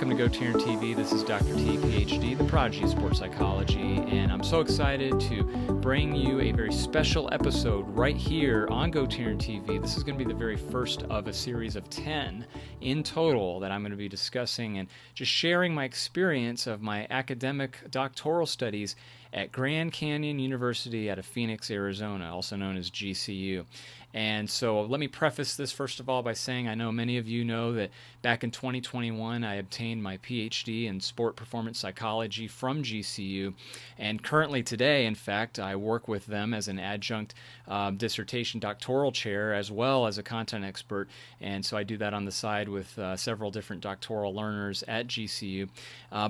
welcome to GoTarryn TV. This is Dr. T, PhD, the prodigy of sports psychology, and I'm so excited to bring you a very special episode right here on GoTarryn TV. This is going to be the very first of a series of 10 in total that I'm going to be discussing and just sharing my experience of my academic doctoral studies at Grand Canyon University out of Phoenix, Arizona, also known as GCU. And so let me preface this first of all by saying I know many of you know that back in 2021 I obtained my PhD in sport performance psychology from GCU, and currently today, in fact, I work with them as an adjunct dissertation doctoral chair as well as a content expert, and so I do that on the side with several different doctoral learners at GCU.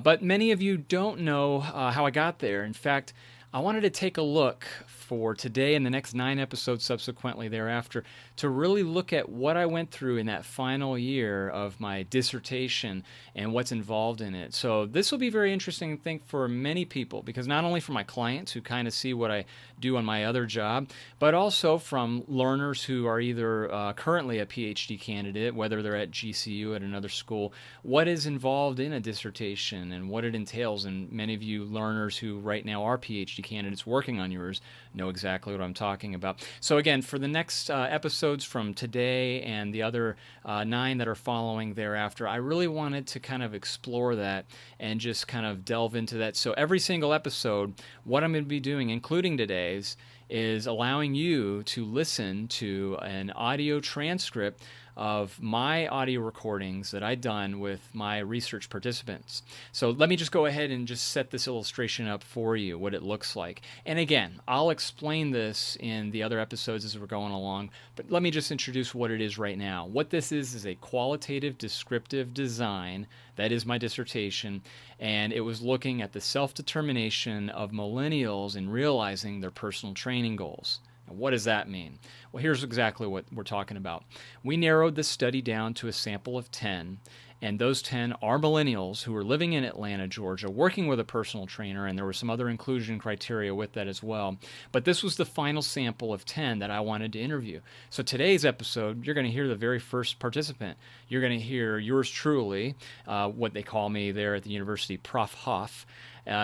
But many of you don't know how I got there. In fact, I wanted to take a look for today and the next 9 episodes subsequently thereafter to really look at what I went through in that final year of my dissertation and what's involved in it. So this will be very interesting, I think, for many people, because not only for my clients who kind of see what I do on my other job, but also from learners who are either currently a PhD candidate, whether they're at GCU at another school, what is involved in a dissertation and what it entails. And many of you learners who right now are PhD candidates working on yours know exactly what I'm talking about. So again, for the next episodes from today and the other 9 that are following thereafter, I really wanted to kind of explore that and just kind of delve into that. So every single episode, what I'm going to be doing, including today's, is allowing you to listen to an audio transcript of my audio recordings that I've done with my research participants. So let me just go ahead and just set this illustration up for you, what it looks like. And again, I'll explain this in the other episodes as we're going along, but let me just introduce what it is right now. What this is a qualitative descriptive design. That is my dissertation, and it was looking at the self-determination of millennials in realizing their personal training goals. Now, what does that mean? Well, here's exactly what we're talking about. We narrowed this study down to a sample of 10, and those 10 are millennials who are living in Atlanta, Georgia, working with a personal trainer, and there were some other inclusion criteria with that as well. But this was the final sample of 10 that I wanted to interview. So today's episode, you're going to hear the very first participant. You're going to hear yours truly, what they call me there at the university, Prof. Huff,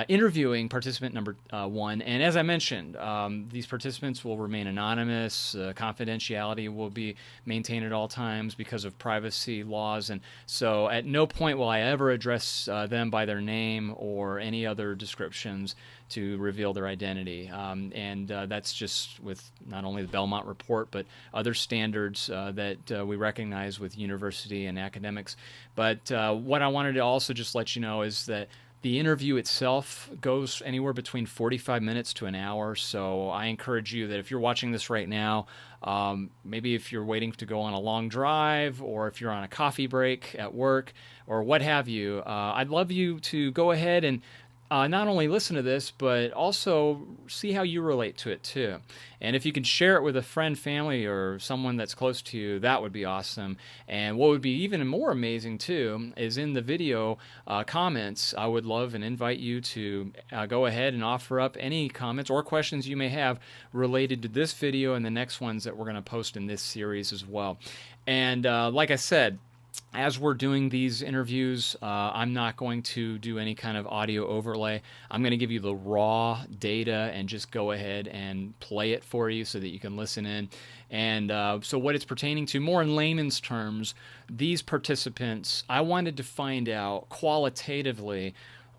interviewing participant number 1. And as I mentioned, these participants will remain anonymous. Confidentiality will be maintained at all times because of privacy laws. And so at no point will I ever address them by their name or any other descriptions to reveal their identity. And that's just with not only the Belmont Report, but other standards that we recognize with university and academics. But what I wanted to also just let you know is that the interview itself goes anywhere between 45 minutes to an hour, so I encourage you that if you're watching this right now, maybe if you're waiting to go on a long drive or if you're on a coffee break at work or what have you, I'd love you to go ahead and not only listen to this, but also see how you relate to it too. And if you can share it with a friend, family, or someone that's close to you, that would be awesome. And what would be even more amazing too is in the video comments, I would love and invite you to go ahead and offer up any comments or questions you may have related to this video and the next ones that we're going to post in this series as well. And like I said, as we're doing these interviews, I'm not going to do any kind of audio overlay. I'm going to give you the raw data and just go ahead and play it for you so that you can listen in. And so what it's pertaining to, more in layman's terms, these participants, I wanted to find out qualitatively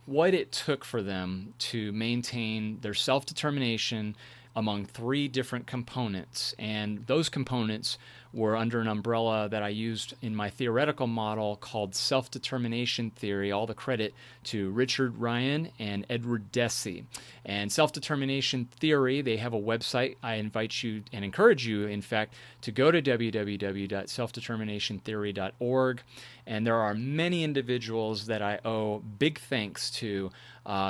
what it took for them to maintain their self-determination among 3 different components. And those components were under an umbrella that I used in my theoretical model called self-determination theory, all the credit to Richard Ryan and Edward Deci. And self-determination theory, they have a website. I invite you and encourage you, in fact, to go to www.selfdeterminationtheory.org. And there are many individuals that I owe big thanks to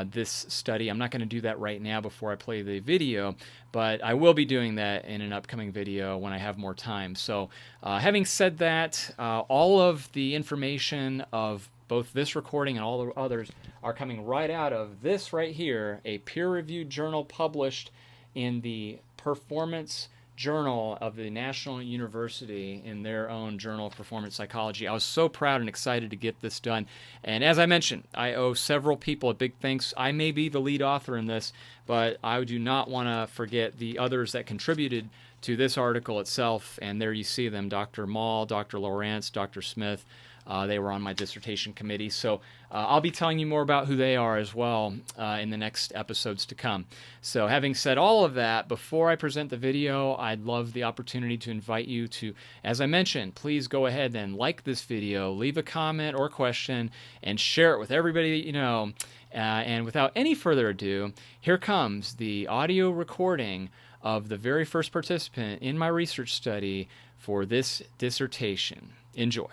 this study. I'm not going to do that right now before I play the video, but I will be doing that in an upcoming video when I have more time. So having said that, all of the information of both this recording and all the others are coming right out of this right here, a peer-reviewed journal published in the Performance journal of the National University in their own Journal of Performance Psychology. I was so proud and excited to get this done. And as I mentioned, I owe several people a big thanks. I may be the lead author in this, but I do not want to forget the others that contributed to this article itself. And there you see them: Dr. Mall, Dr. Lawrence, Dr. Smith. They were on my dissertation committee. So I'll be telling you more about who they are as well in the next episodes to come. So, having said all of that, before I present the video, I'd love the opportunity to invite you to, as I mentioned, please go ahead and like this video, leave a comment or question, and share it with everybody that you know. And without any further ado, here comes the audio recording of the very first participant in my research study for this dissertation. Enjoy.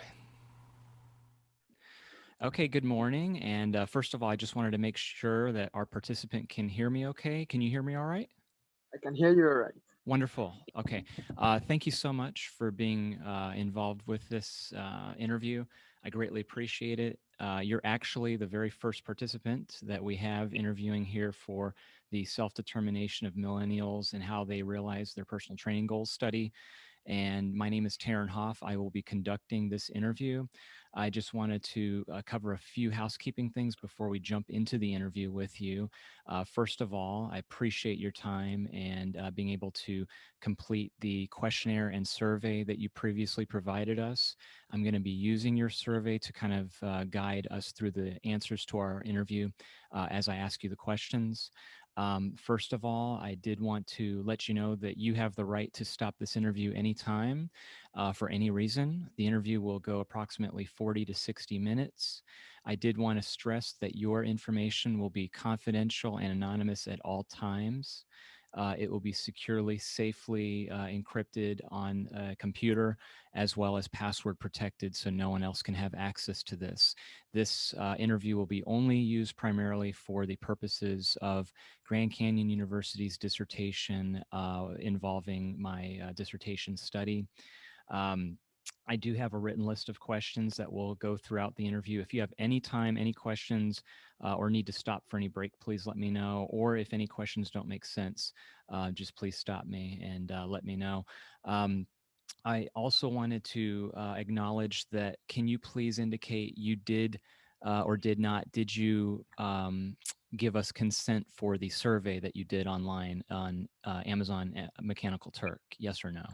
Okay, good morning. And first of all, I just wanted to make sure that our participant can hear me okay. Can you hear me all right? I can hear you all right. Wonderful. Okay. Thank you so much for being involved with this interview. I greatly appreciate it. You're actually the very first participant that we have interviewing here for the self-determination of millennials and how they realize their personal training goals study. And my name is Taryn Hoff. I will be conducting this interview. I just wanted to cover a few housekeeping things before we jump into the interview with you. First of all, I appreciate your time and being able to complete the questionnaire and survey that you previously provided us. I'm going to be using your survey to kind of guide us through the answers to our interview as I ask you the questions. First of all, I did want to let you know that you have the right to stop this interview anytime for any reason. The interview will go approximately 40 to 60 minutes. I did want to stress that your information will be confidential and anonymous at all times. It will be securely, safely encrypted on a computer as well as password protected so no one else can have access to this. This interview will be only used primarily for the purposes of Grand Canyon University's dissertation involving my dissertation study. Um, I do have a written list of questions that will go throughout the interview. If you have any time, any questions, or need to stop for any break, please let me know. Or if any questions don't make sense, just please stop me and let me know. I also wanted to acknowledge that. Can you please indicate you did or did not? Did you give us consent for the survey that you did online on Amazon Mechanical Turk? Yes or no?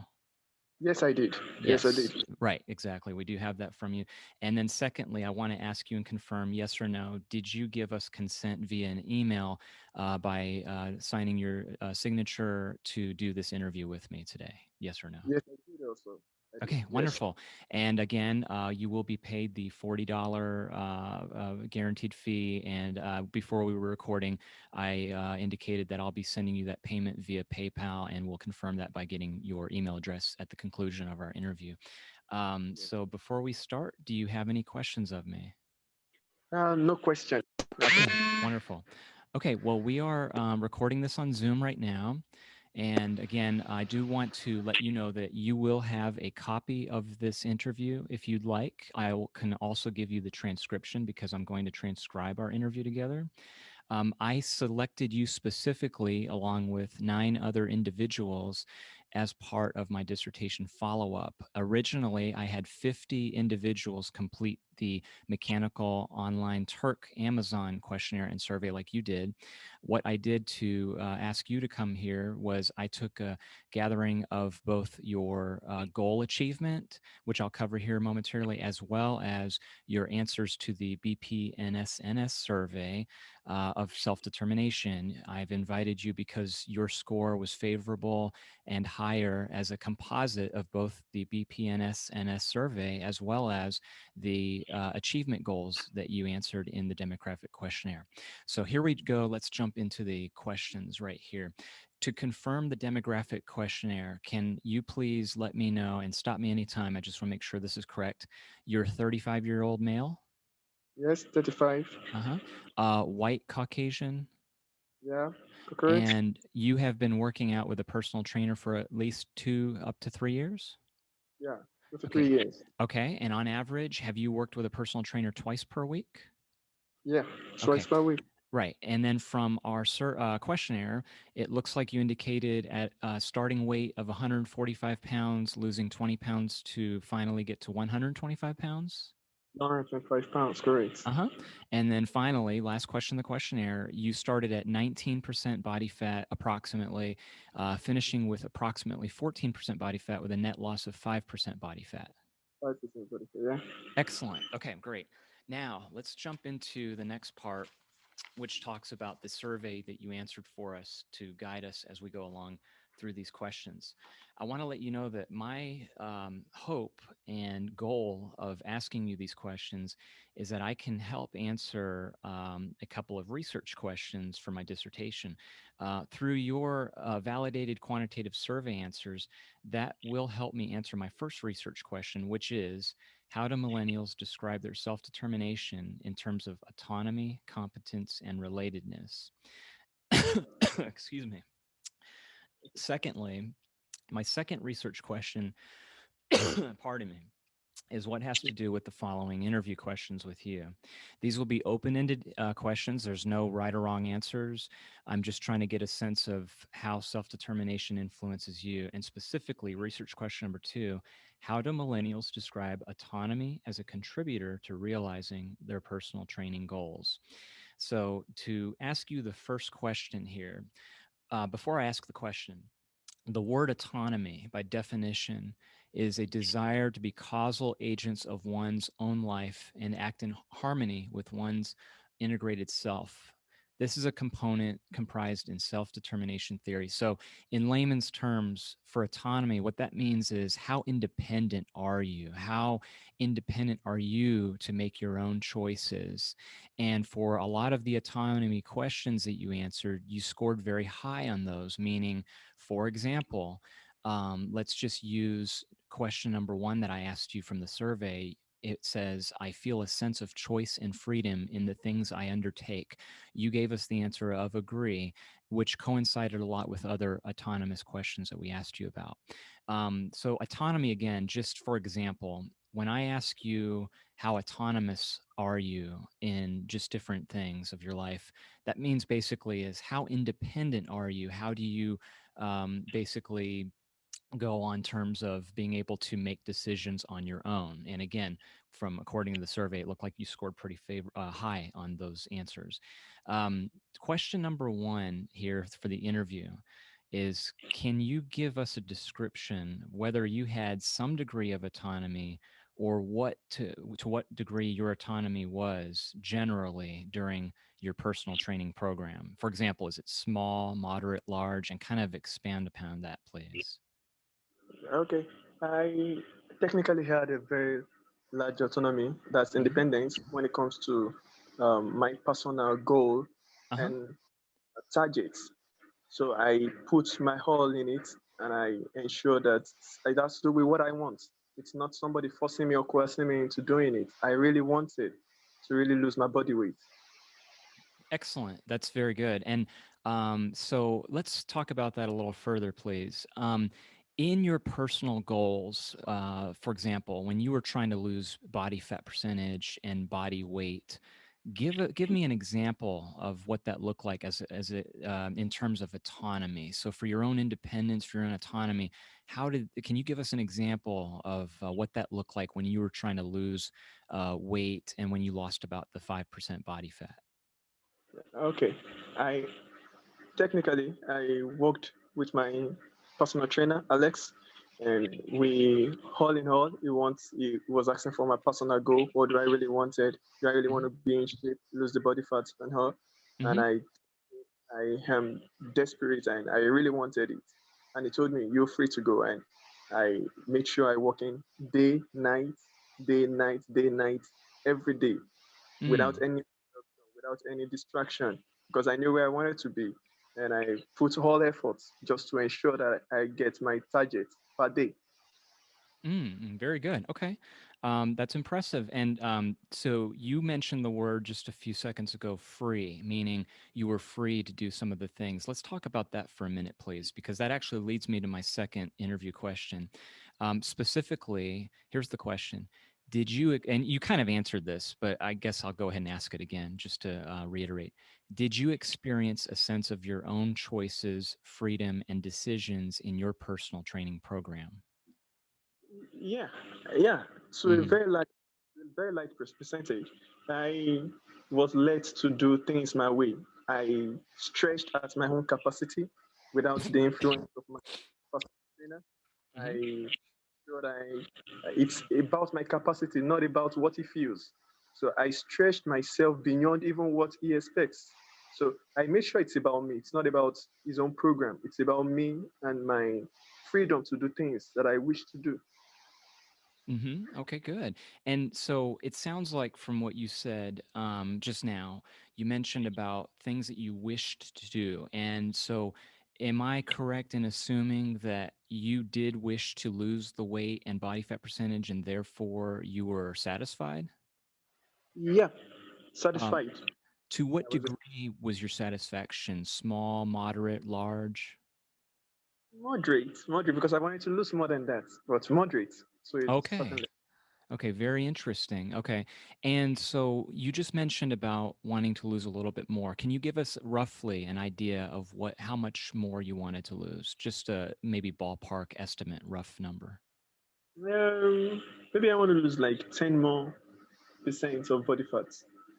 Yes, I did. Yes, I Yes, did. right, exactly. We do have that from you. And then secondly, I want to ask you and confirm yes or no. Did you give us consent via an email by signing your signature to do this interview with me today? Yes or no? Yes, I did also. I did. Okay, Yes. wonderful. And again, you will be paid the $40 guaranteed fee. And before we were recording, I indicated that I'll be sending you that payment via PayPal, and we'll confirm that by getting your email address at the conclusion of our interview. Yes. So before we start, do you have any questions of me? No question. Okay, wonderful. Okay, well, we are recording this on Zoom right now. And again, I do want to let you know that you will have a copy of this interview if you'd like. Can also give you the transcription because I'm going to transcribe our interview together. I selected you specifically, along with 9 other individuals, as part of my dissertation follow up. Originally, I had 50 individuals complete the mechanical online Turk Amazon questionnaire and survey like you did. What I did to ask you to come here was I took a gathering of both your goal achievement, which I'll cover here momentarily, as well as your answers to the BPNSNS survey of self-determination. I've invited you because your score was favorable and higher as a composite of both the BPNS-NS survey as well as the achievement goals that you answered in the demographic questionnaire. So here we go. Let's jump into the questions right here. To confirm the demographic questionnaire, can you please let me know, and stop me anytime, I just want to make sure this is correct. You're a 35-year-old male? Yes, 35. Uh-huh. White Caucasian, Yeah, correct. and you have been working out with a personal trainer for at least 2 up to 3 years? Yeah, for Okay. 3 years. Okay, and on average, have you worked with a personal trainer twice per week? Yeah, Okay. twice per week. Right. And then from our questionnaire, it looks like you indicated at a starting weight of 145 pounds, losing 20 pounds to finally get to 125 pounds. 125 pounds, correct. Uh-huh. And then finally, last question of the questionnaire, you started at 19% body fat approximately, finishing with approximately 14% body fat with a net loss of 5% body fat. 5% body fat, yeah. Excellent. Okay, great. Now let's jump into the next part, which talks about the survey that you answered for us to guide us as we go along through these questions. I want to let you know that my hope and goal of asking you these questions is that I can help answer a couple of research questions for my dissertation. Through your validated quantitative survey answers, that will help me answer my first research question, which is, how do millennials describe their self-determination in terms of autonomy, competence, and relatedness? Excuse me. Secondly, my second research question, pardon me, is what has to do with the following interview questions with you. These will be open-ended questions. There's no right or wrong answers. I'm just trying to get a sense of how self-determination influences you. And specifically, research question number 2, how do millennials describe autonomy as a contributor to realizing their personal training goals? So to ask you the first question here, before I ask the question, the word autonomy, by definition, is a desire to be causal agents of one's own life and act in harmony with one's integrated self. This is a component comprised in self-determination theory. So, in layman's terms, for autonomy, what that means is, how independent are you? How independent are you to make your own choices? And for a lot of the autonomy questions that you answered, you scored very high on those, meaning, for example, let's just use question number 1 that I asked you from the survey. It says, I feel a sense of choice and freedom in the things I undertake. You gave us the answer of agree, which coincided a lot with other autonomous questions that we asked you about. So autonomy, again, just for example, when I ask you how autonomous are you in just different things of your life, that means basically is, how independent are you? How do you basically go on terms of being able to make decisions on your own? And again, from according to the survey, it looked like you scored pretty high on those answers. Question number 1 here for the interview is, can you give us a description whether you had some degree of autonomy, or to what degree your autonomy was generally during your personal training program? For example, is it small, moderate, large, and kind of expand upon that, please. Okay. I technically had a very large autonomy, that's Hmm. independence, when it comes to my personal goal Uh-huh. and targets. So I put my all in it and I ensure that it has to do with what I want. It's not somebody forcing me or coercing me into doing it. I really wanted to really lose my body weight. Excellent. That's very good. And so let's talk about that a little further, please. In your personal goals, for example, when you were trying to lose body fat percentage and body weight, give me an example of what that looked like in terms of autonomy. So for your own independence, for your own autonomy, can you give us an example of what that looked like when you were trying to lose weight and when you lost about the 5% body fat? Okay. I I worked with my personal trainer, Alex, and we, all in all, he was asking for my personal goal. What do I really wanted? Do I really want Hmm. to be in shape, lose the body fat and all? And Hmm. I am desperate and I really wanted it. And he told me, you're free to go. And I made sure I work in day, night, day, night, day, night, every day without Mm. any without any distraction because I knew where I wanted to be. And I put all efforts just to ensure that I get my target per day. Very good. Okay. That's impressive. And so you mentioned the word just a few seconds ago, free, meaning you were free to do some of the things. Let's talk about that for a minute, please, because that actually leads me to my second interview question. Specifically, here's the question. Did you, and you kind of answered this, but I guess I'll go ahead and ask it again just to reiterate. Did you experience a sense of your own choices, freedom, and decisions in your personal training program? Yeah, yeah. So a Hmm. very light percentage. I was led to do things my way. I stretched at my own capacity without the influence of my personal trainer. Hmm. I sure it's about my capacity, not about what he feels. So I stretched myself beyond even what he expects. So I made sure it's about me. It's not about his own program. It's about me and my freedom to do things that I wish to do. Okay, good. And so it sounds like from what you said just now, you mentioned about things that you wished to do. And so, am I correct in assuming that you did wish to lose the weight and body fat percentage, and therefore you were satisfied? Yeah, Um, satisfied. to what I was degree was your satisfaction? Small, moderate, large? moderate, because I wanted to lose more than that, but moderate. So it's Okay. certainly. Okay, very interesting. Okay. And so you just mentioned about wanting to lose a little bit more. Can you give us roughly an idea of how much more you wanted to lose? Just a maybe ballpark estimate, rough number. Maybe I want to lose like 10 more percent of body fat.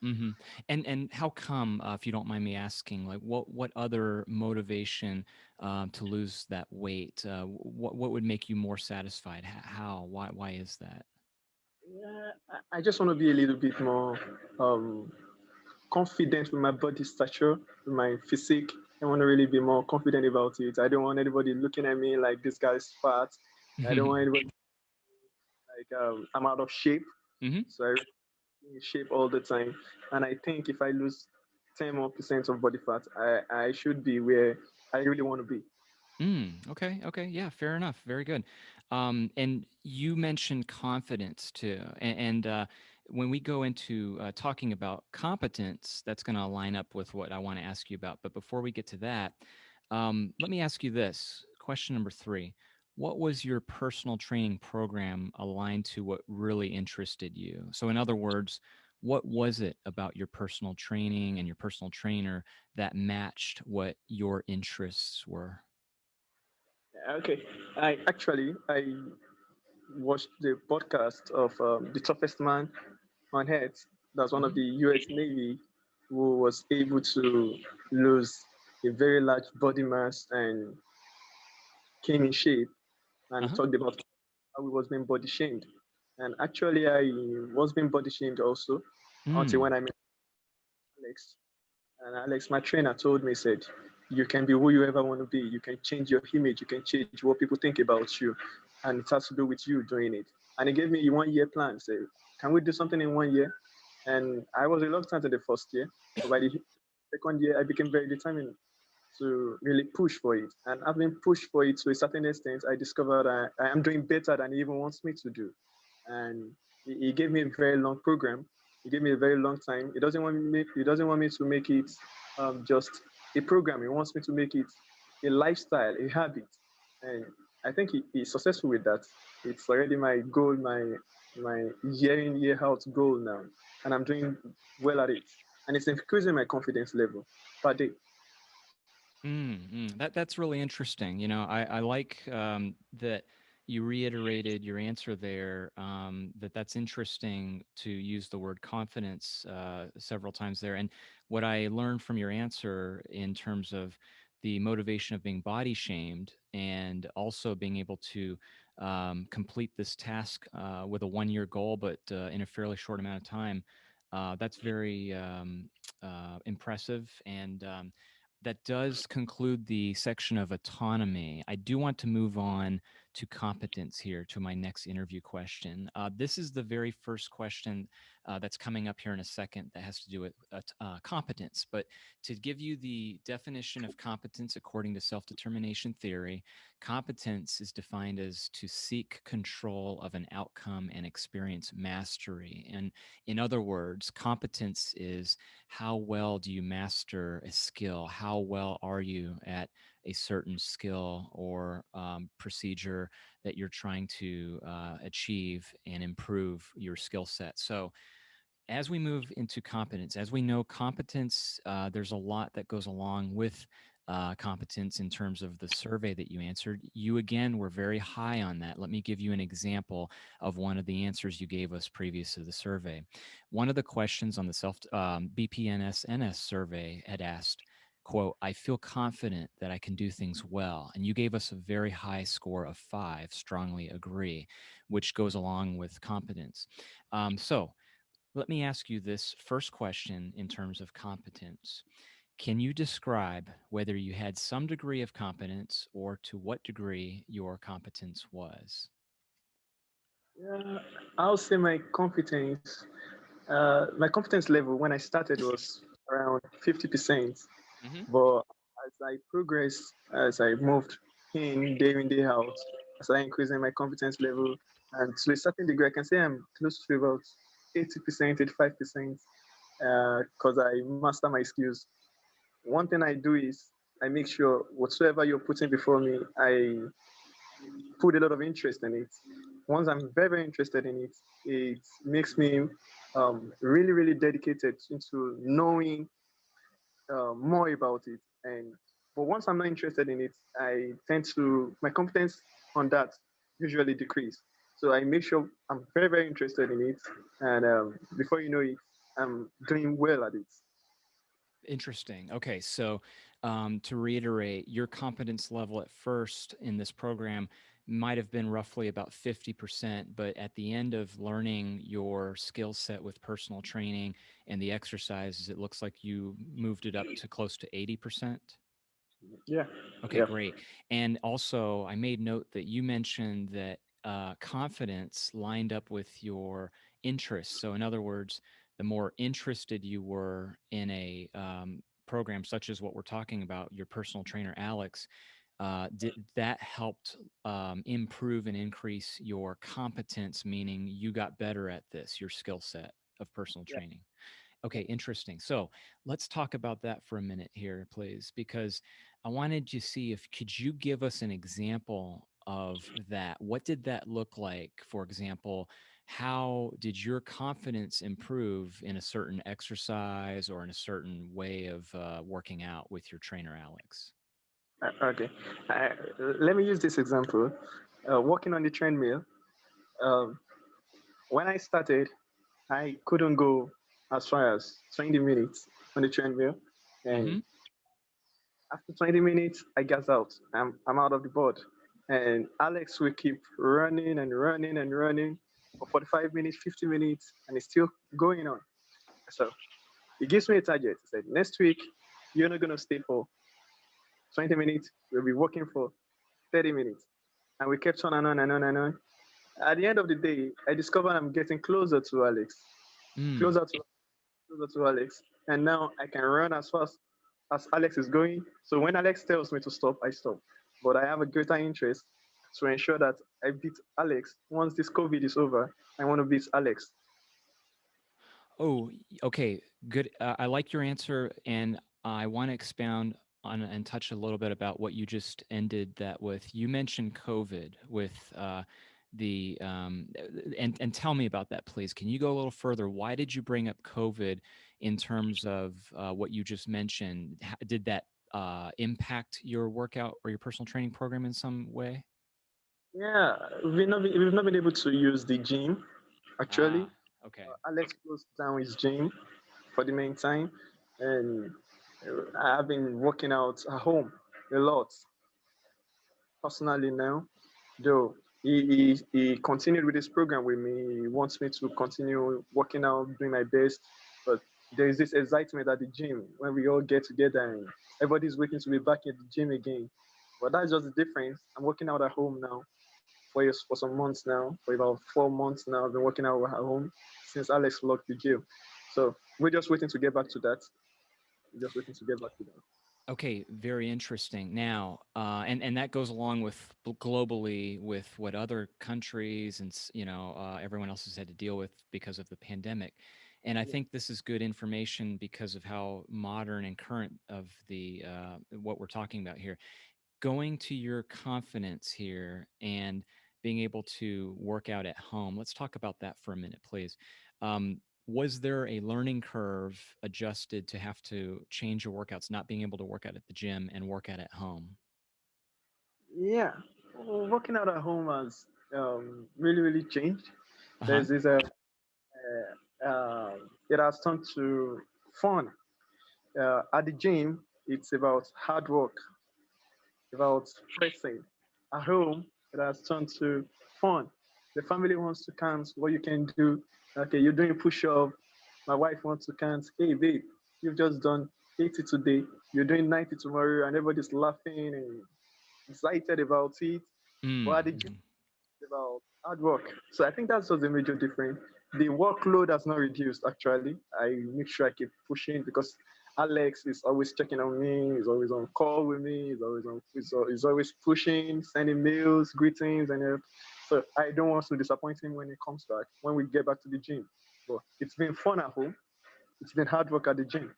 Hmm. And how come, if you don't mind me asking, like what other motivation to lose that weight? What would make you more satisfied? How? Why is that? Yeah, I just want to be a little bit more confident with my body stature, with my physique. I want to really be more confident about it. I don't want anybody looking at me like this guy's fat. I don't want anybody like I'm out of shape. Hmm. So I in shape all the time. And I think if I lose 10 more percent of body fat, I should be where I really want to be. Okay. Okay. Yeah. Fair enough. Very good. And you mentioned confidence too. And when we go into talking about competence, that's going to line up with what I want to ask you about. But before we get to that, let me ask you this question number three. What was your personal training program aligned to what really interested you? So, in other words, what was it about your personal training and your personal trainer that matched what your interests were? Okay. I watched the podcast of the toughest man on earth. That's one of Mhm. the U.S. Navy who was able to lose a very large body mass and came in shape. And he Uh-huh. talked about how he was being body shamed. And actually, I was being body shamed also until Mm. when I met Alex. And Alex, my trainer, told me, said, you can be who you ever want to be. You can change your image. You can change what people think about you. And it has to do with you doing it. And he gave me a 1 year plan. Say, can we do something in 1 year? And I was reluctant in the first year. But by the second year, I became very determined to really push for it. And having pushed for it to a certain extent, I discovered I am doing better than he even wants me to do. And he gave me a very long program. He gave me a very long time. He doesn't want me to make it just a program. He wants me to make it a lifestyle, a habit. And I think he's successful with that. It's already my goal, my year in, year out goal now. And I'm doing well at it. And it's increasing my confidence level per day. That's really interesting. I like that you reiterated your answer there. That's interesting to use the word confidence several times there. And what I learned from your answer in terms of the motivation of being body shamed and also being able to complete this task with a 1 year goal, but in a fairly short amount of time, that's very impressive and. That does conclude the section of autonomy. I do want to move on to competence here, to my next interview question. This is the very first question that's coming up here in a second that has to do with competence. But to give you the definition of competence according to self determination theory, competence is defined as to seek control of an outcome and experience mastery. And in other words, competence is how well do you master a skill? How well are you at a certain skill or procedure that you're trying to achieve and improve your skill set? So, as we move into competence, as we know, competence, there's a lot that goes along with competence in terms of the survey that you answered. You, again, were very high on that. Let me give you an example of one of the answers you gave us previous to the survey. One of the questions on the BPNS-NS survey had asked, quote, I feel confident that I can do things well. And you gave us a very high score of 5, strongly agree, which goes along with competence. So let me ask you this first question in terms of competence. Can you describe whether you had some degree of competence or to what degree your competence was? Yeah, I'll say my competence level when I started was around 50%. Hmm. But as I progressed, as I moved in, day out, as I increasing my competence level, and to a certain degree, I can say I'm close to about 80%, 85%, because I master my skills. One thing I do is I make sure whatsoever you're putting before me, I put a lot of interest in it. Once I'm very, very interested in it, it makes me really, really dedicated into knowing more about it. And but once I'm not interested in it, I tend to my competence on that usually decrease. So I make sure I'm very, very interested in it, and before you know it, I'm doing well at it. Interesting. Okay, so to reiterate, your competence level at first in this program might have been roughly about 50%, but at the end of learning your skill set with personal training and the exercises, it looks like you moved it up to close to 80%. Yeah, Okay, yeah, great. And also, I made note that you mentioned that confidence lined up with your interests. So, in other words, the more interested you were in a program such as what we're talking about, your personal trainer, Alex, that helped improve and increase your competence, meaning you got better at this, your skill set of personal yeah. training. Okay, interesting. So let's talk about that for a minute here, please, because I wanted to see if could you give us an example of that? What did that look like? For example, how did your confidence improve in a certain exercise or in a certain way of working out with your trainer, Alex? Okay. Uh, Let me use this example. Walking on the treadmill. Um, when I started, I couldn't go as far as 20 minutes on the treadmill, and Mm-hmm. after 20 minutes, I gas out. I'm out of the board. And Alex will keep running and running and running for 45 minutes, 50 minutes, and it's still going on. So he gives me a target. He said, next week, you're not going to stay for 20 minutes. We'll be working for 30 minutes. And we kept on and on and on and on. At the end of the day, I discovered I'm getting closer to Alex, Mm. closer to closer to Alex. And now I can run as fast as Alex is going. So when Alex tells me to stop, I stop. But I have a greater interest to ensure that I beat Alex. Once this COVID is over, I want to beat Alex. Oh, okay, good. I like your answer, and I want to expound on and touch a little bit about what you just ended that with. You mentioned COVID with and tell me about that, please. Can you go a little further? Why did you bring up COVID in terms of what you just mentioned? Did that impact your workout or your personal training program in some way? Yeah, we've not been able to use the gym. Actually, Ah, okay. Alex closed down his gym for the meantime, and I've been working out at home a lot personally now. Though he continued with this program with me. He wants me to continue working out, doing my best. But there is this excitement at the gym when we all get together and everybody's waiting to be back at the gym again. But that's just the difference. I'm working out at home now for some months now, for about 4 months now. I've been working out at home since Alex locked the gym. So we're just waiting to get back to that. We're just waiting to get back to that. Okay, very interesting. Now, and that goes along with globally with what other countries and everyone else has had to deal with because of the pandemic. And I Yeah. think this is good information because of how modern and current of the what we're talking about here. Going to your confidence here and being able to work out at home. Let's talk about that for a minute, please. Was there a learning curve adjusted to have to change your workouts, not being able to work out at the gym and work out at home? Yeah, working out at home has really, really changed. Uh huh. There's this, it has turned to fun. At the gym, it's about hard work, about pressing. At home, it has turned to fun. The family wants to count what you can do. Okay, you're doing push up. My wife wants to count. Hey, babe, you've just done 80 today. You're doing 90 tomorrow, and everybody's laughing and excited about it. But at the gym, Mm-hmm. it's about hard work. So I think that's just the major difference. The workload has not reduced actually. I make sure I keep pushing because Alex is always checking on me, he's always on call with me, he's always pushing, sending mails, greetings, and everything. So I don't want to disappoint him when he comes back, when we get back to the gym. But it's been fun at home. It's been hard work at the gym.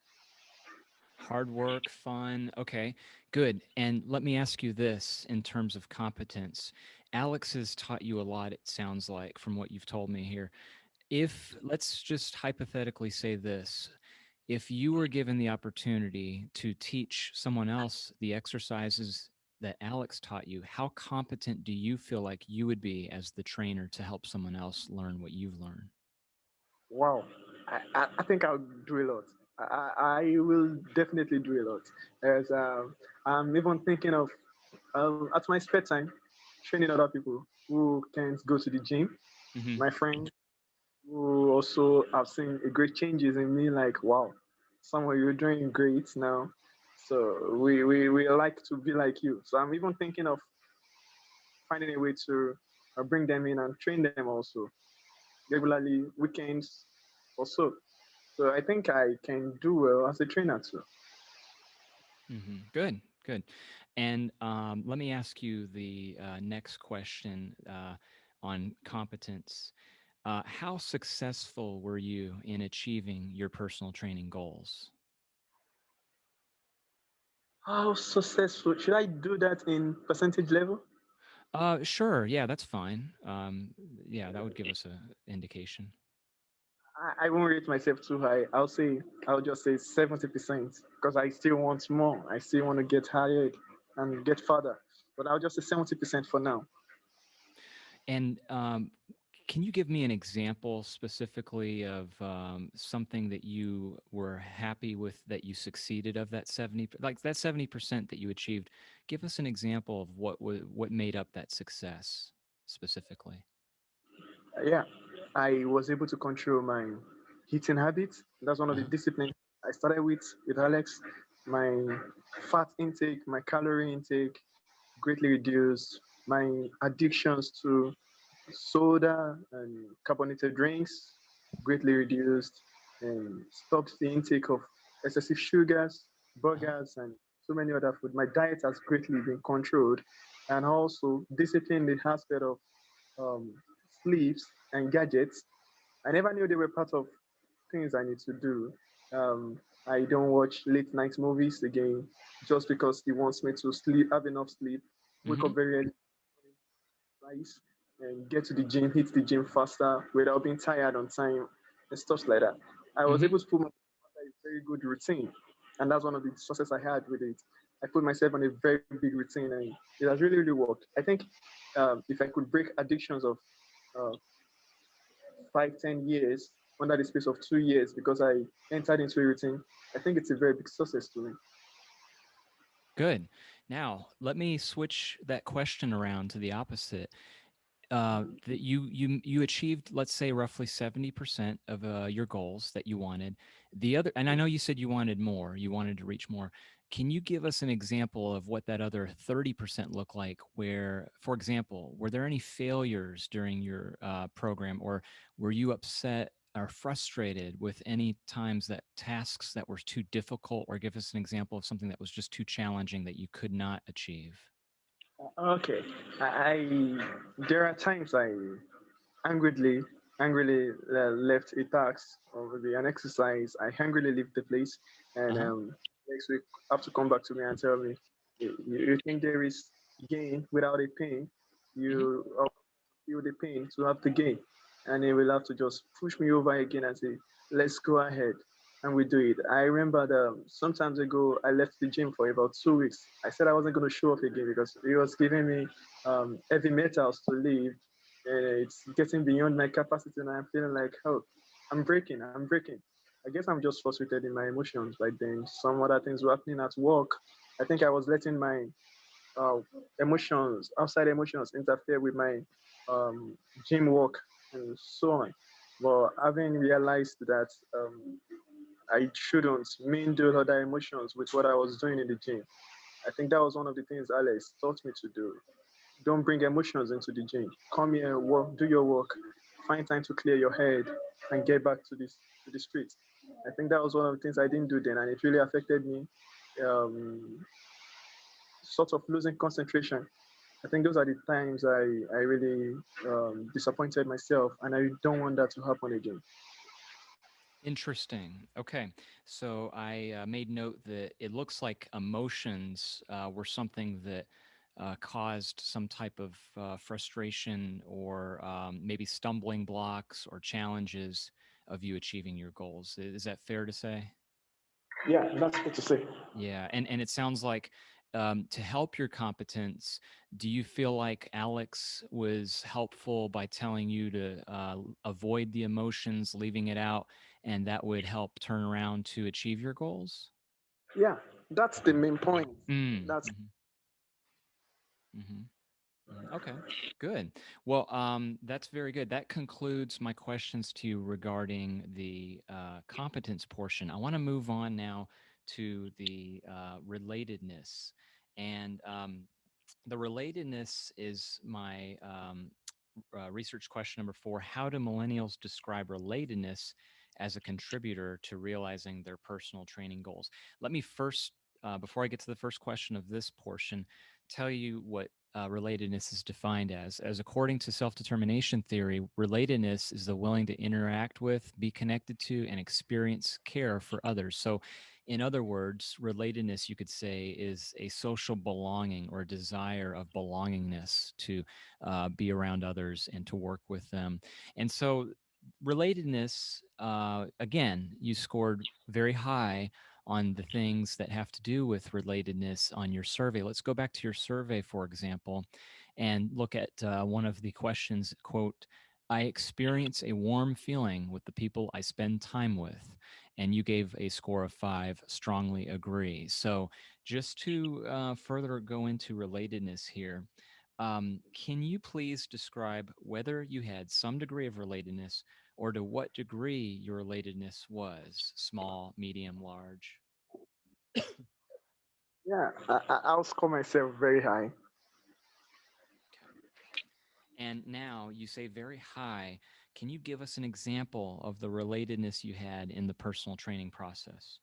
Hard work, fun. Okay, good. And let me ask you this in terms of competence. Alex has taught you a lot, it sounds like, from what you've told me here. If let's just hypothetically say this, if you were given the opportunity to teach someone else the exercises that Alex taught you, how competent do you feel like you would be as the trainer to help someone else learn what you've learned? Wow, I think I'll do a lot. I will definitely do a lot. As I'm even thinking of at my spare time, training other people who can't go to the gym. Hmm. My friends who also have seen a great changes in me. Like, wow, someone you're doing great now. So we like to be like you. So I'm even thinking of finding a way to bring them in and train them also regularly, weekends or so. So I think I can do well as a trainer too. Good, good. And let me ask you the next question on competence. How successful were you in achieving your personal training goals? How successful? Should I do that in percentage level? Sure. Yeah, that's fine. Yeah, that would give us a indication. I won't rate myself too high. I'll just say 70% because I still want more. I still want to get higher and get further. But I'll just say 70% for now. And can you give me an example specifically of something that you were happy with that you succeeded of that 70, like that 70% that you achieved? Give us an example of what made up that success specifically. Yeah, I was able to control my eating habits. That's one of the Uh-huh. disciplines I started with Alex. My fat intake, my calorie intake greatly reduced. My addictions to soda and carbonated drinks greatly reduced, and stopped the intake of excessive sugars, Uh-huh. burgers, and so many other food. My diet has greatly been controlled, and also disciplined the aspect of um, sleeps and gadgets. I never knew they were part of things I need to do. I don't watch late night movies again just because it wants me to sleep, have enough sleep, wake up Mm-hmm. very early, rise, and get to the gym, hit the gym faster without being tired on time and stuff like that. I was Mm-hmm. able to put myself on a very good routine, and that's one of the success I had with it. I put myself on a very big routine, and it has really, really worked. I think if I could break addictions of uh, 5, 10 years under the space of 2 years because I entered into a routine, I think it's a very big success to me. Good. Now, let me switch that question around to the opposite. That you achieved, let's say, roughly 70% of your goals that you wanted. The other, and I know you said you wanted more, you wanted to reach more. Can you give us an example of what that other 30% looked like? Where, for example, were there any failures during your program, or were you upset are frustrated with any times that tasks that were too difficult, or give us an example of something that was just too challenging that you could not achieve. Okay, there are times I angrily angrily left a task or maybe an exercise. I angrily leave the place, and Uh-huh. next week have to come back to me and tell me, you think there is gain without a pain? Hmm. You feel the pain to have the gain, and he will have to just push me over again and say, let's go ahead. And we do it. I remember that sometimes ago I left the gym for about 2 weeks. I said I wasn't going to show up again because he was giving me heavy metals to lift, and it's getting beyond my capacity, and I'm feeling like, oh, I'm breaking. I guess I'm just frustrated in my emotions. But then some other things were happening at work. I think I was letting my uh, emotions, outside emotions, interfere with my um, gym work and so on. But having realized that I shouldn't mingle other emotions with what I was doing in the gym, I think that was one of the things Alex taught me to do. Don't bring emotions into the gym. Come here, work, do your work, find time to clear your head, and get back to the streets. I think that was one of the things I didn't do then, and it really affected me. Um, Sort of losing concentration. I think those are the times I really disappointed myself, and I don't want that to happen again. Interesting. Okay. So I made note that it looks like emotions were something that caused some type of frustration, or maybe stumbling blocks or challenges of you achieving your goals. Is that fair to say? Yeah, that's what to say. Yeah, and it sounds like, to help your competence, do you feel like Alex was helpful by telling you to avoid the emotions, leaving it out, and that would help turn around to achieve your goals? Yeah, that's the main point. Mm, That's hmm. Okay, good. Well, that's very good. That concludes my questions to you regarding the competence portion. I want to move on now to the relatedness. And the relatedness is my research question number 4. How do millennials describe relatedness as a contributor to realizing their personal training goals? Let me first, before I get to the first question of this portion, tell you what relatedness is defined as according to self-determination theory. Relatedness is the willing to interact with, be connected to, and experience care for others. So in other words, relatedness, you could say, is a social belonging or a desire of belongingness to be around others and to work with them. And so, relatedness, again, you scored very high on the things that have to do with relatedness on your survey. Let's go back to your survey, for example, and look at one of the questions. Quote, I experience a warm feeling with the people I spend time with. And you gave a score of 5, strongly agree. So, just to further go into relatedness here, can you please describe whether you had some degree of relatedness, or to what degree your relatedness was small, medium, large? yeah. I'll score myself very high. Okay. And now you say very high. Can you give us an example of the relatedness you had in the personal training process?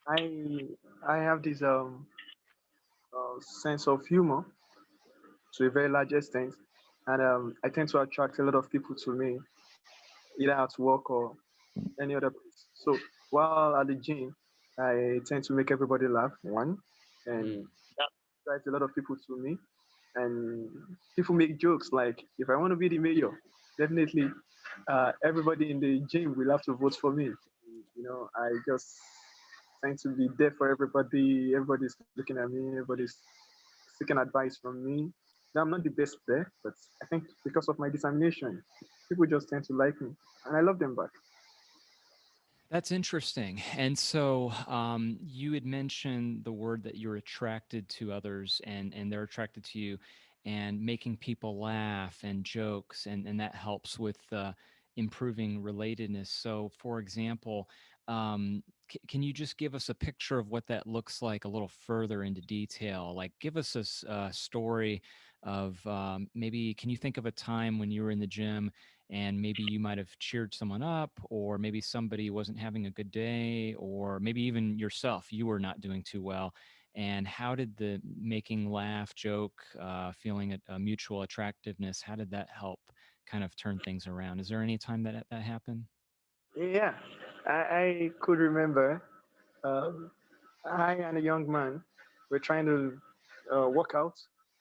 I I have this sense of humor to a very large extent, and I tend to attract a lot of people to me, either at work or any other place. So while at the gym, I tend to make everybody laugh. One, and Mm. that drives a lot of people to me. And people make jokes like, if I want to be the mayor, definitely everybody in the gym will have to vote for me. You know, I just tend to be there for everybody. Everybody's looking at me. Everybody's seeking advice from me. Now, I'm not the best there, but I think because of my determination, people just tend to like me, and I love them back. That's interesting. And so, you had mentioned the word that you're attracted to others, and they're attracted to you, and making people laugh and jokes, and that helps with improving relatedness. So, for example, can you just give us a picture of what that looks like a little further into detail? Like, give us a story of maybe, can you think of a time when you were in the gym and maybe you might have cheered someone up, or maybe somebody wasn't having a good day, or maybe even yourself, you were not doing too well. And how did the making laugh, joke, feeling a mutual attractiveness, how did that help kind of turn things around? Is there any time that happened? Yeah, I could remember. Um, I and a young man were trying to work out,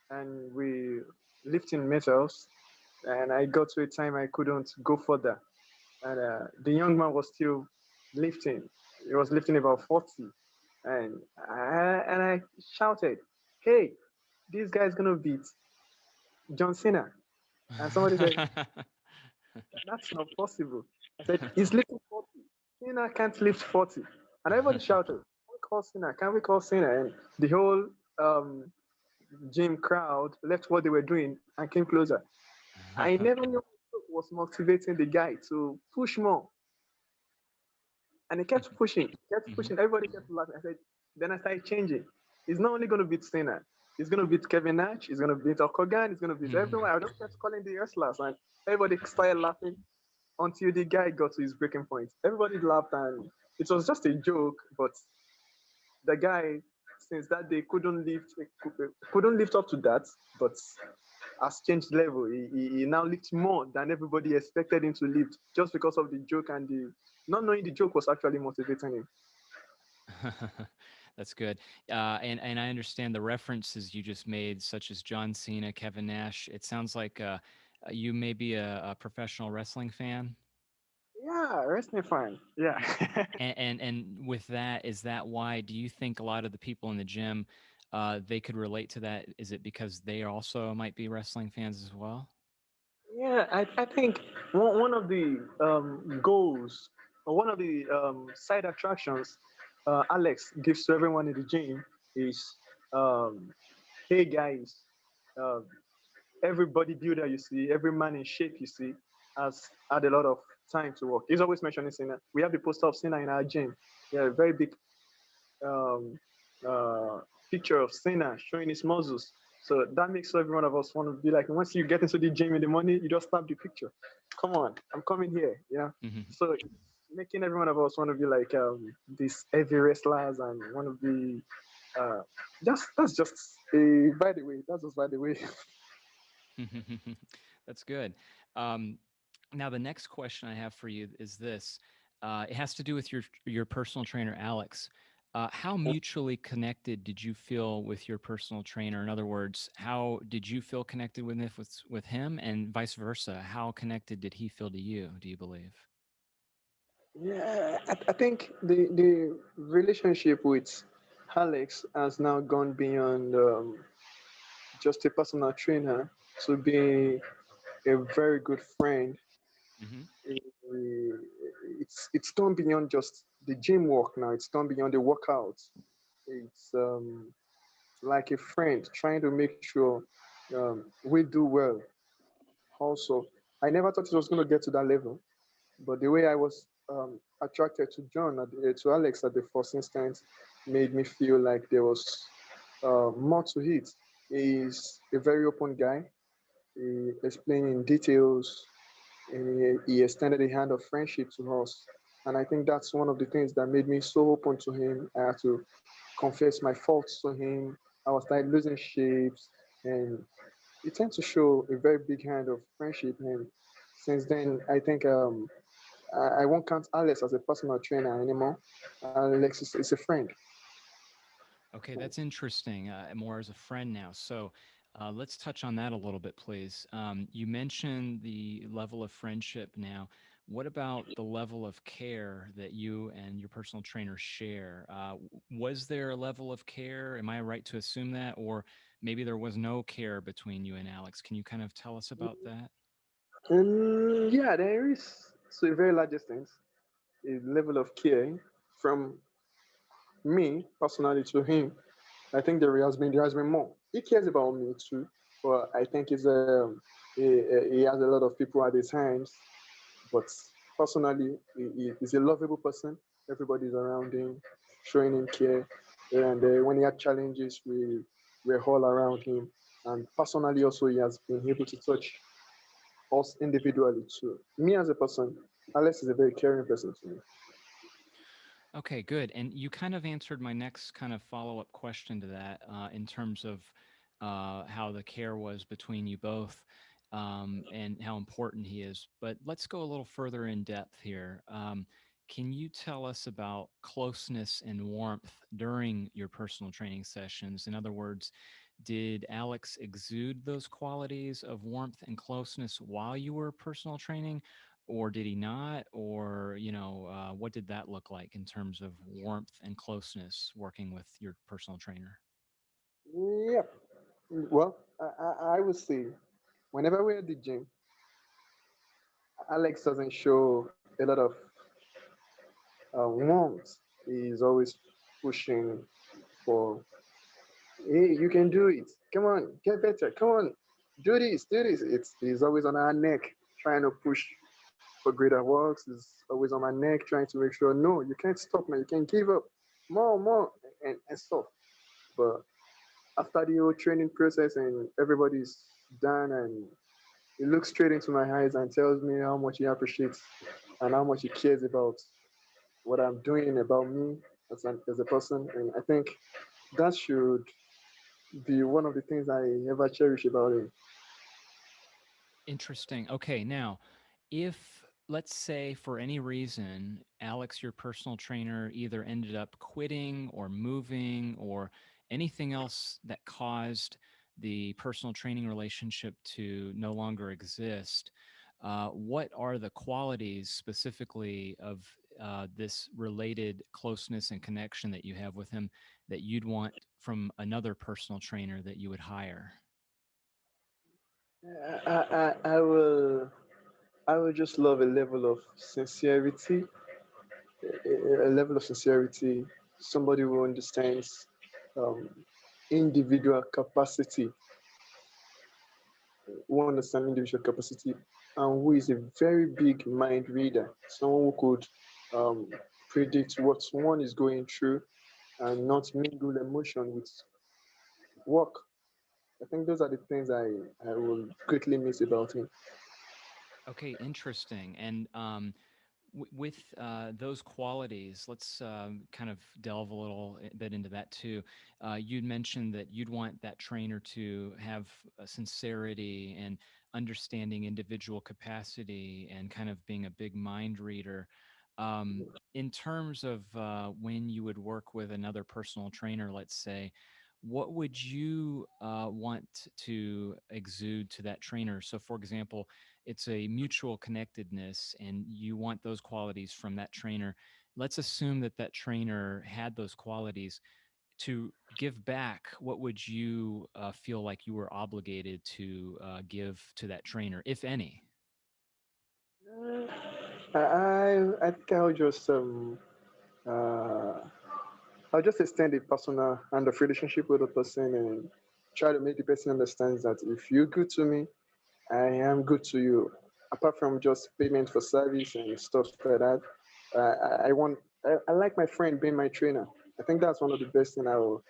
and we lifting metals. And I got to a time I couldn't go further, and the young man was still lifting. He was lifting about 40, and I shouted, "Hey, this guy's gonna beat John Cena!" And somebody said, "That's not possible." I said, "He's lifting 40. Cena can't lift 40." And everybody shouted, "Can we call Cena? Can we call Cena?" And the whole gym crowd left what they were doing and came closer. I never knew what was motivating the guy to push more. And he kept Mhm. pushing. Everybody kept laughing. I said, then I started changing. He's not only going to beat Cena, he's going to beat Kevin Nash, he's going to beat Okogan, he's going to beat everyone. I just kept calling the wrestlers, and everybody started laughing until the guy got to his breaking point. Everybody laughed, and it was just a joke, but the guy, since that day, couldn't lift up to that, but has changed level. He now lifts more than everybody expected him to lift just because of the joke and the not knowing the joke was actually motivating him. That's good. And I understand the references you just made, such as John Cena, Kevin Nash. It sounds like you may be a professional wrestling fan. Yeah, wrestling fan. Yeah. And with that, is that why? Do you think a lot of the people in the gym they could relate to that? Is it because they also might be wrestling fans as well? Yeah, I think one of the goals or one of the side attractions Alex gives to everyone in the gym is, um, hey guys, uh, every bodybuilder you see, every man in shape you see, has had a lot of time to work. He's always mentioning Cena. We have the poster of Cena in our gym. Yeah, a very big um, uh, picture of Cena showing his muscles. So that makes every one of us want to be like, once you get into the gym in the morning, you just snap the picture. Come on, I'm coming here. Yeah. Hmm. So it's making every one of us want to be like these heavy wrestlers and want to be. Uh, that's just a by the way. That's just by the way. That's good. Um, Now, the next question I have for you is this. It has to do with your personal trainer, Alex. How mutually connected did you feel with your personal trainer? In other words, how did you feel connected with him, and vice versa? How connected did he feel to you? Do you believe? Yeah, I think the relationship with Alex has now gone beyond just a personal trainer to be a very good friend. Hmm. Eh, it's gone beyond just the gym work now. It's gone beyond the workouts. It's like a friend trying to make sure we do well. Also, I never thought it was going to get to that level, but the way I was attracted to to Alex at the first instance, made me feel like there was more to it. He's a very open guy. He explained in details, and he extended a hand of friendship to us. And I think that's one of the things that made me so open to him. I had to confess my faults to him. I was like losing shapes, and he tends to show a very big hand of friendship. And since then, I think I won't count Alex as a personal trainer anymore. Alex is a friend. Okay, that's interesting. More as a friend now. So let's touch on that a little bit, please. You mentioned the level of friendship now. What about the level of care that you and your personal trainer share? Was there a level of care? Am I right to assume that? Or maybe there was no care between you and Alex. Can you kind of tell us about that? Yeah, there is, to a very large extent, a level of care from me personally to him. I think there has been more. He cares about me too, but I think he has a lot of people at his hands. But personally, he's a lovable person. Everybody's around him, showing him care, and when he had challenges, we're all around him. And personally, also, he has been able to touch us individually too. Me as a person, Alex is a very caring person to me. Okay, good. And you kind of answered my next kind of follow-up question to that in terms of how the care was between you both and how important he is. But let's go a little further in depth here. Can you tell us about closeness and warmth during your personal training sessions? In other words, did Alex exude those qualities of warmth and closeness while you were personal training, or did he not? Or, what did that look like in terms of warmth and closeness working with your personal trainer? Yep. Well, I would say whenever we're at the gym, Alex doesn't show a lot of warmth. He's always pushing for, hey, you can do it. Come on, get better. Come on, do this. He's always on our neck, trying to push for greater works. He's always on my neck, trying to make sure, no, you can't stop, man. You can't give up. More, and stuff. But after the whole training process and everybody's done, and he looks straight into my eyes and tells me how much he appreciates and how much he cares about what I'm doing, about me as a person. And I think that should be one of the things I ever cherish about him. Interesting. Okay, now, if let's say for any reason, Alex, your personal trainer, either ended up quitting or moving or anything else that caused the personal training relationship to no longer exist, what are the qualities specifically of this related closeness and connection that you have with him that you'd want from another personal trainer that you would hire? I will just love a level of sincerity, a level of sincerity, somebody who understands um, individual capacity, who understands individual capacity, and who is a very big mind reader, someone who could um, predict what one is going through and not mingle emotion with work. I think those are the things I will greatly miss about him. Okay, interesting. And with those qualities, let's kind of delve a little bit into that too. You'd mentioned that you'd want that trainer to have sincerity and understanding individual capacity and kind of being a big mind reader. In terms of when you would work with another personal trainer, let's say, what would you want to exude to that trainer? So, for example, it's a mutual connectedness and you want those qualities from that trainer. Let's assume that that trainer had those qualities. To give back, what would you feel like you were obligated to give to that trainer, if any? I think uh, I'll just extend a personal and of relationship with the person and try to make the person understand that if you're good to me, I am good to you. Apart from just payment for service and stuff like that, I like my friend being my trainer. I think that's one of the best thing I'll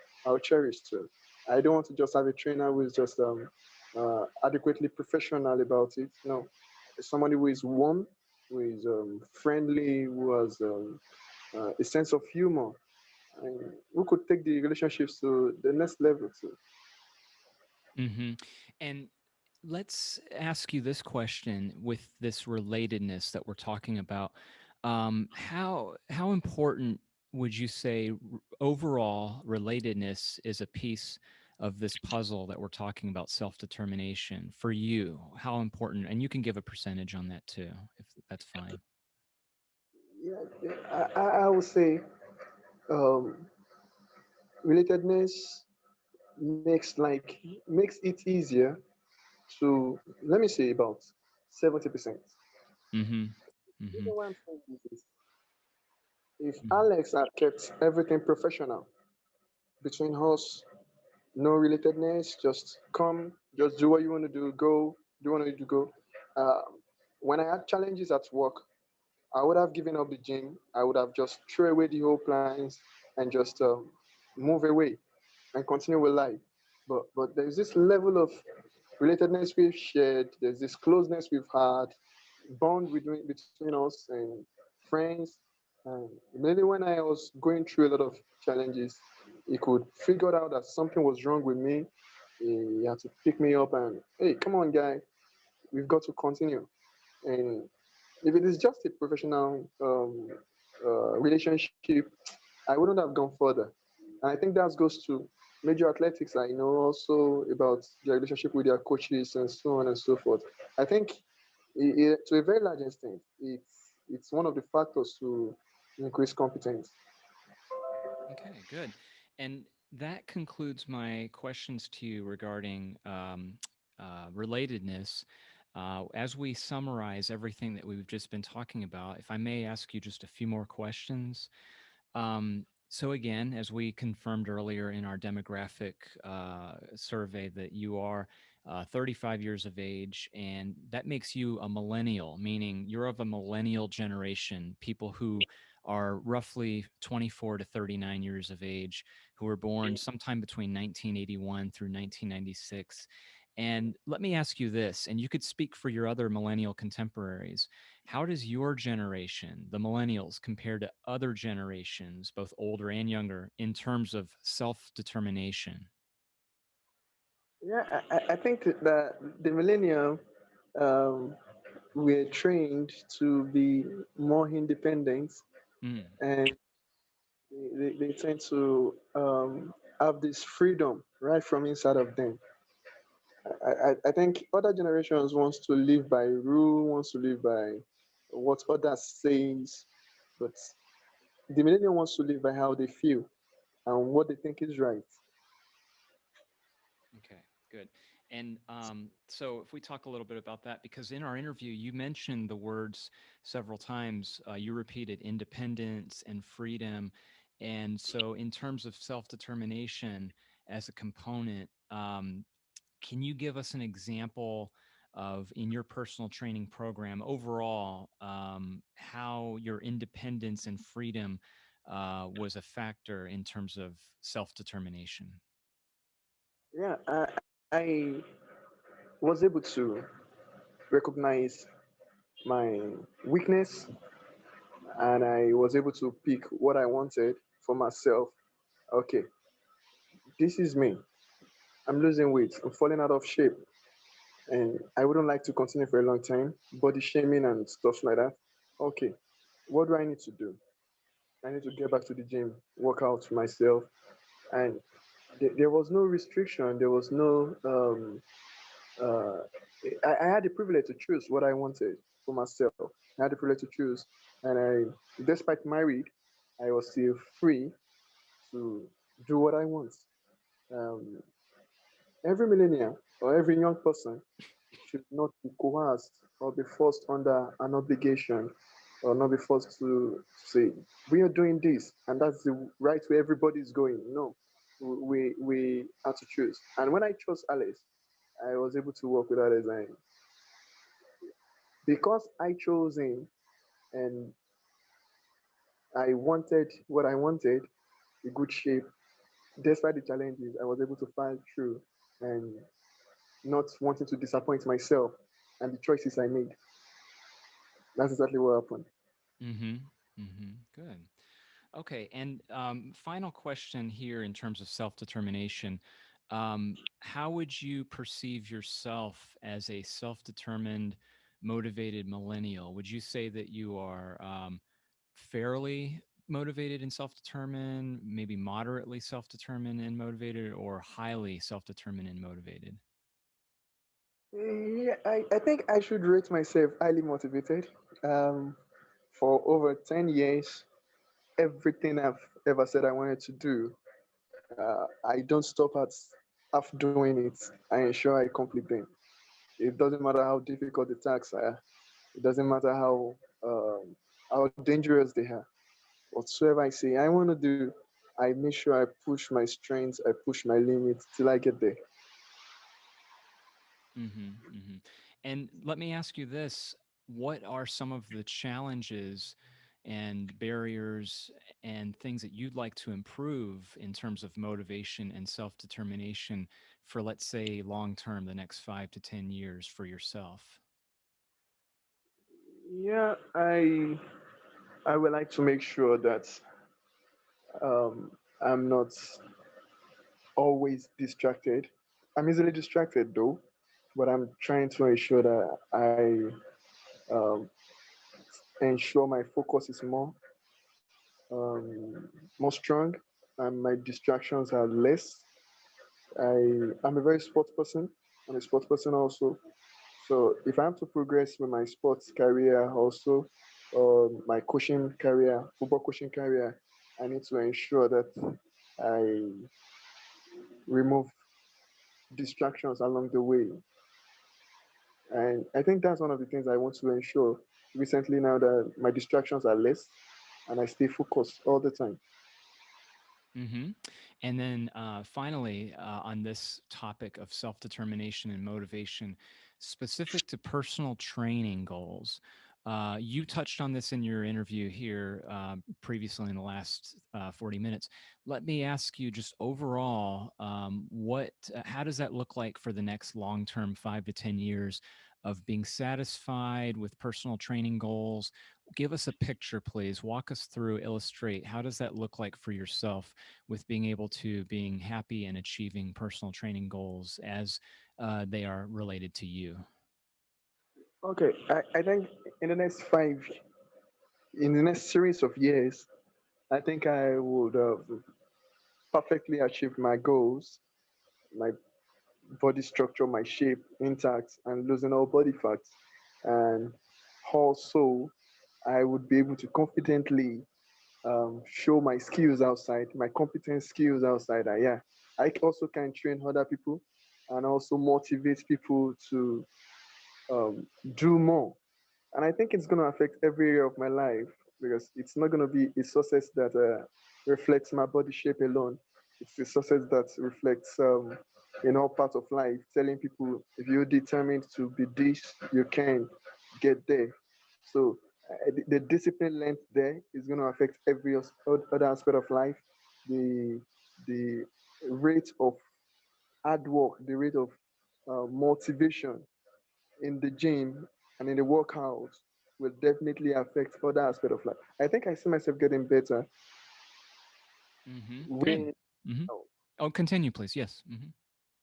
cherish too. I don't want to just have a trainer who is just adequately professional about it. No, somebody who is warm, who is friendly, who has a sense of humor, and who could take the relationships to the next level too. Hmm. And let's ask you this question with this relatedness that we're talking about. How important would you say overall relatedness is a piece of this puzzle that we're talking about, self-determination for you? How important? And you can give a percentage on that too, if that's fine. Yeah, yeah, I would say um, relatedness makes it easier to, let me say, about 70%. Mm-hmm. The Mm-hmm. reason why I'm saying this is if Mm-hmm. Alex had kept everything professional between us, no relatedness, just come, just do what you want to do, go, do what you want to do, go. Uh, when I had challenges at work, I would have given up the gym. I would have just threw away the whole plans and just move away and continue with life. But there's this level of relatedness we've shared, there's this closeness we've had, bond between us and friends. And maybe when I was going through a lot of challenges, he could figure out that something was wrong with me. He had to pick me up and, hey, come on, guy, we've got to continue. And if it is just a professional relationship, I wouldn't have gone further. And I think that goes to major athletics. I know also about their relationship with their coaches and so on and so forth. I think to a very large extent, it's one of the factors to increase competence. Okay, good. And that concludes my questions to you regarding relatedness. As we summarize everything that we've just been talking about, if I may ask you just a few more questions. So again, as we confirmed earlier in our demographic survey, that you are 35 years of age, and that makes you a millennial, meaning you're of a millennial generation, people who are roughly 24 to 39 years of age, who were born sometime between 1981 through 1996. And let me ask you this, and you could speak for your other millennial contemporaries. How does your generation, the millennials, compare to other generations, both older and younger, in terms of self determination? Yeah, I think that the millennium um, we're trained to be more independent, Mm, and they tend to have this freedom right from inside of them. I think other generations wants to live by rule, wants to live by what others says, but the millennium wants to live by how they feel and what they think is right. okay, good. And so, if we talk a little bit about that, because in our interview, you mentioned the words several times. You repeated independence and freedom. And so, in terms of self determination as a component, can you give us an example of, in your personal training program overall, how your independence and freedom was a factor in terms of self determination? Yeah, I was able to recognize my weakness and I was able to pick what I wanted for myself. Okay, this is me. I'm losing weight. I'm falling out of shape. And I wouldn't like to continue for a long time. Body shaming and stuff like that. Okay, what do I need to do? I need to get back to the gym, work out for myself. And there was no restriction. There was no uh, I had the privilege to choose what I wanted for myself. I had the privilege to choose, and despite married, I was still free to do what I want. Um, every millennial or every young person should not be coerced or be forced under an obligation or not be forced to say, we are doing this and that's the right way everybody's going. No, we had to choose. And when I chose Alice, I was able to work with Alice. And because I chose him and I wanted what I wanted, a good shape, despite the challenges, I was able to fight through and not wanting to disappoint myself and the choices I made. That's exactly what happened. Mm-hmm. Mm-hmm. Good. Okay. And final question here in terms of self determination. How would you perceive yourself as a self determined, motivated millennial? Would you say that you are fairly motivated and self determined, maybe moderately self determined and motivated, or highly self determined and motivated? Yeah, I think I should rate myself highly motivated. Um, for over 10 years, everything I've ever said I wanted to do, I don't stop at half doing it. I ensure I complete them. It doesn't matter how difficult the tasks are. It doesn't matter how dangerous they are. Whatsoever I say I want to do, I make sure I push my strengths, I push my limits till I get there. Mm-hmm, mm-hmm. And let me ask you this: what are some of the challenges and barriers and things that you'd like to improve in terms of motivation and self-determination for, let's say, long term, the next 5 to 10 years for yourself? Yeah, I would like to make sure that I'm not always distracted. I'm easily distracted though, but I'm trying to ensure that I ensure my focus is more strong and my distractions are less. I'm a very sports person. I'm a sports person also. So if I'm to progress with my sports career also, or my coaching career, football coaching career, I need to ensure that I remove distractions along the way. And I think that's one of the things I want to ensure recently now that my distractions are less and I stay focused all the time. Hmm. And then finally, on this topic of self determination and motivation, specific to personal training goals, you touched on this in your interview here previously in the last 40 minutes. Let me ask you just overall, how does that look like for the next long term 5 to 10 years of being satisfied with personal training goals? Give us a picture, please. Walk us through, illustrate. How does that look like for yourself with being happy and achieving personal training goals as they are related to you? Okay, I think in the next in the next series of years, I think I would have perfectly achieved my goals, my body structure, my shape intact, and losing all body fat. And also, I would be able to confidently show my skills outside, my competent skills outside. Yeah, I also can train other people and also motivate people to um, do more. And I think it's going to affect every area of my life because it's not going to be a success that reflects my body shape alone. It's a success that reflects in all parts of life, telling people if you're determined to be this, you can get there. So the discipline length there is going to affect every other aspect of life. The the rate of hard work, the rate of motivation in the gym and in the workout will definitely affect other aspect of life. I think I see myself getting better Good. when Hmm. Oh, continue, please. Yes. Hmm.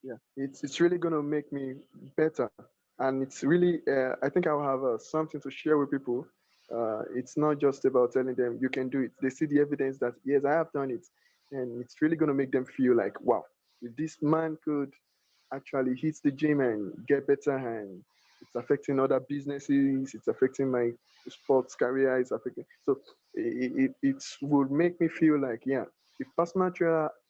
yeah, it's really gonna make me better, and it's really I think I'll have something to share with people. It's not just about telling them you can do it. They see the evidence that yes, I have done it, and it's really gonna make them feel like wow, if this man could actually hit the gym and get better, and it's affecting other businesses, it's affecting my sports career, it's affecting. So it would make me feel like yeah, if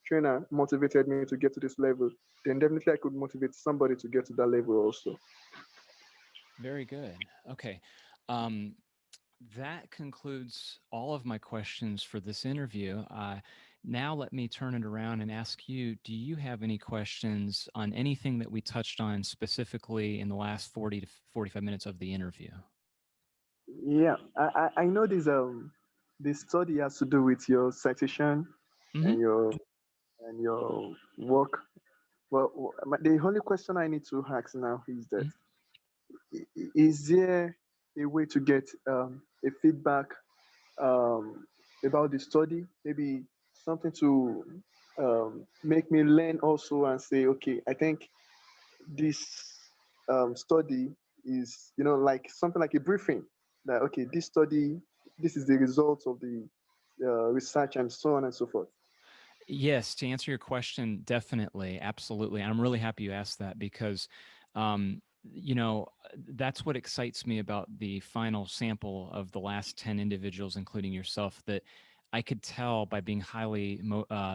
trainer motivated me to get to this level, then definitely I could motivate somebody to get to that level also. Very good. Okay. Um, that concludes all of my questions for this interview. Now, let me turn it around and ask you, do you have any questions on anything that we touched on specifically in the last 40 to 45 minutes of the interview? Yeah, I know this study has to do with your citation Hmm. and your work. Well, the only question I need to ask now is that is there a way to get a feedback um, about the study? Maybe something to make me learn also and say, okay, I think this study is, like something like a briefing that, okay, this study, this is the results of the research and so on and so forth. Yes, to answer your question, definitely, absolutely. And I'm really happy you asked that because, that's what excites me about the final sample of the last 10 individuals, including yourself, that I could tell by being highly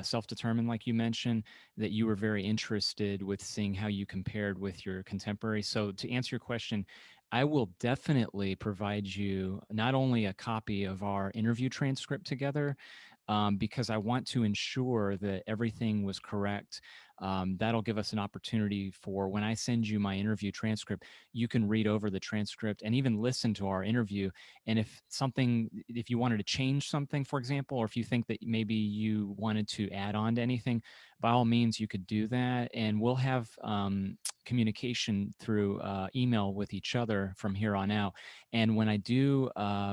self-determined, like you mentioned, that you were very interested with seeing how you compared with your contemporaries. So to answer your question, I will definitely provide you not only a copy of our interview transcript together, because I want to ensure that everything was correct. That'll give us an opportunity for when I send you my interview transcript, you can read over the transcript and even listen to our interview. And if you wanted to change something, for example, or if you think that maybe you wanted to add on to anything, by all means, you could do that. And we'll have communication through email with each other from here on out. And when I do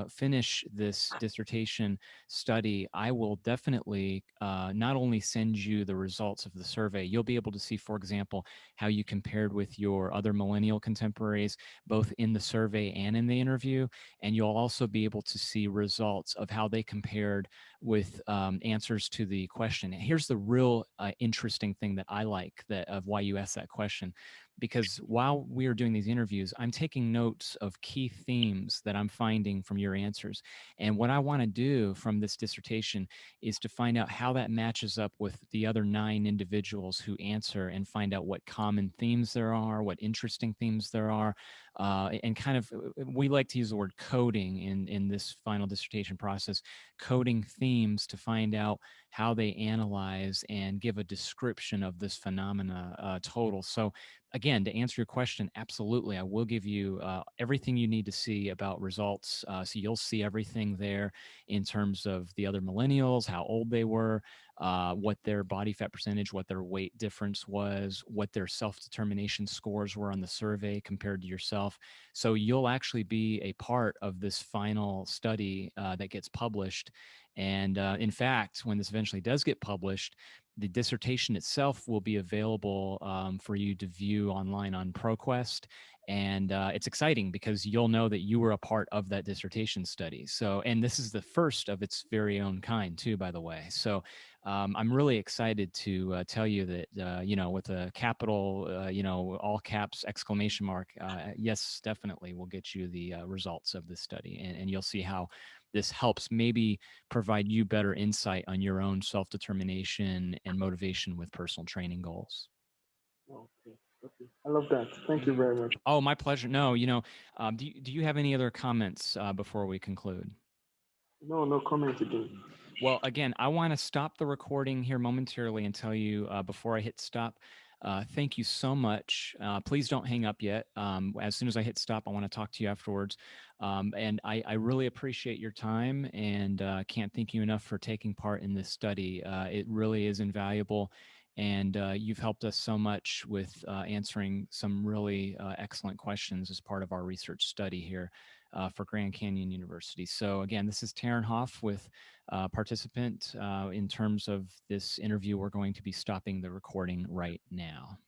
finish this dissertation study, I will definitely not only send you the results of the survey, you'll be able to see, for example, how you compared with your other millennial contemporaries, both in the survey and in the interview. And you'll also be able to see results of how they compared with answers to the question. And here's the real interesting thing that I like of why you asked that question, because while we are doing these interviews, I'm taking notes of key themes that I'm finding from your answers. And what I want to do from this dissertation is to find out how that matches up with the other 9 individuals who answer, and find out what common themes there are, what interesting themes there are, and kind of, we like to use the word coding in this final dissertation process, coding themes to find out how they analyze and give a description of this phenomena total. So again, to answer your question, absolutely, I will give you everything you need to see about results. So you'll see everything there in terms of the other millennials, how old they were, what their body fat percentage, what their weight difference was, what their self-determination scores were on the survey compared to yourself. So you'll actually be a part of this final study that gets published. And in fact, when this eventually does get published, the dissertation itself will be available for you to view online on ProQuest. And it's exciting because you'll know that you were a part of that dissertation study. So, and this is the first of its very own kind too, by the way. So I'm really excited to tell you that, with a capital, all caps exclamation mark, yes, definitely we'll get you the results of this study. And you'll see how this helps maybe provide you better insight on your own self-determination and motivation with personal training goals. Okay. Okay. I love that. Thank you very much. Oh, my pleasure. No, do you have any other comments before we conclude? No, no comment again. Well, again, I want to stop the recording here momentarily and tell you before I hit stop, thank you so much. Please don't hang up yet. As soon as I hit stop, I want to talk to you afterwards. And I really appreciate your time, and can't thank you enough for taking part in this study. It really is invaluable. And you've helped us so much with answering some really excellent questions as part of our research study here for Grand Canyon University. So again, this is Taryn Hoff with participant. In terms of this interview, we're going to be stopping the recording right now.